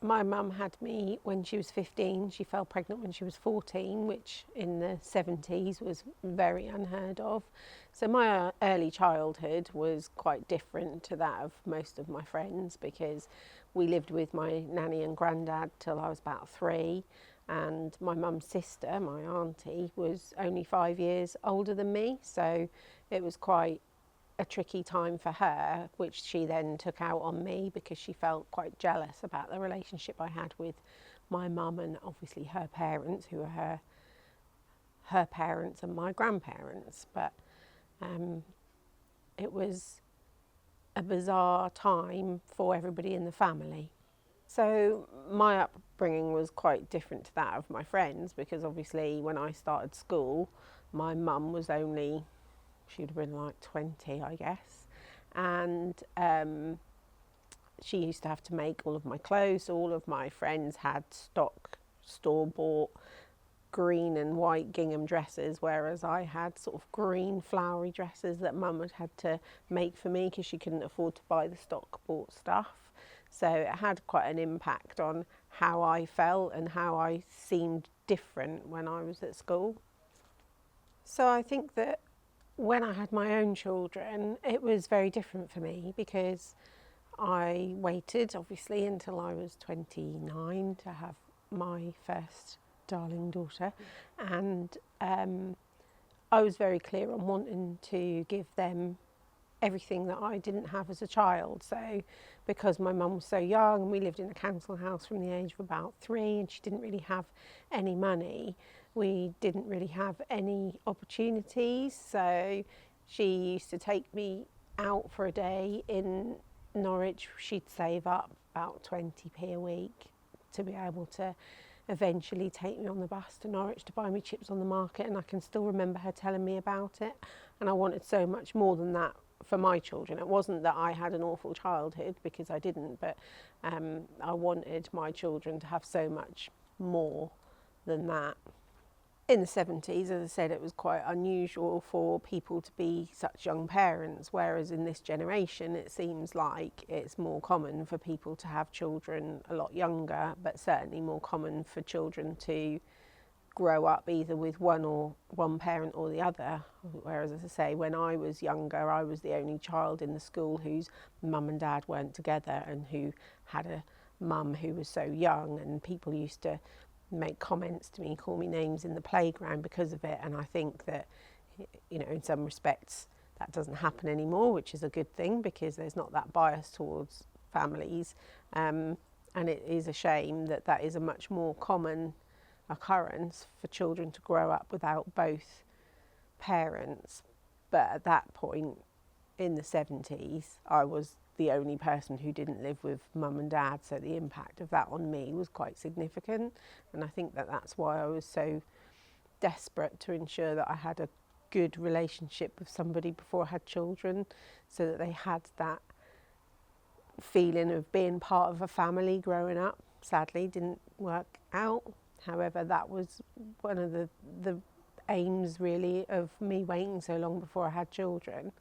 My mum had me when she was 15. She fell pregnant when she was 14, which in the 70s was very unheard of. So my early childhood was quite different to that of most of my friends, because we lived with my nanny and granddad till I was about 3, and my mum's sister, my auntie, was only 5 years older than me, so it was quite a tricky time for her, which she then took out on me because she felt quite jealous about the relationship I had with my mum and obviously her parents, who are her parents and my grandparents. But it was a bizarre time for everybody in the family. So my upbringing was quite different to that of my friends, because obviously when I started school, my mum was only, she would have been like 20, I guess. And she used to have to make all of my clothes. All of my friends had stock, store-bought green and white gingham dresses, whereas I had sort of green flowery dresses that mum had to make for me because she couldn't afford to buy the stock-bought stuff. So it had quite an impact on how I felt and how I seemed different when I was at school. So I think that when I had my own children, it was very different for me, because I waited obviously until I was 29 to have my first darling daughter, and I was very clear on wanting to give them everything that I didn't have as a child. So because my mum was so young and we lived in a council house from the age of about 3, and she didn't really have any money, we didn't really have any opportunities. So she used to take me out for a day in Norwich. She'd save up about 20p a week to be able to eventually take me on the bus to Norwich to buy me chips on the market, and I can still remember her telling me about it. And I wanted so much more than that for my children. It wasn't that I had an awful childhood, because I didn't, but I wanted my children to have so much more than that. In the 70s, as I said, it was quite unusual for people to be such young parents, whereas in this generation it seems like it's more common for people to have children a lot younger, but certainly more common for children to grow up either with one parent or the other. Whereas, as I say, when I was younger, I was the only child in the school whose mum and dad weren't together, and who had a mum who was so young, and people used to make comments to me, call me names in the playground because of it. And I think that, you know, in some respects that doesn't happen anymore, which is a good thing, because there's not that bias towards families, and it is a shame that that is a much more common occurrence for children to grow up without both parents. But at that point in the 70s, I was the only person who didn't live with mum and dad, so the impact of that on me was quite significant. And I think that that's why I was so desperate to ensure that I had a good relationship with somebody before I had children, so that they had that feeling of being part of a family growing up. Sadly, didn't work out. However, that was one of the aims really of me waiting so long before I had children.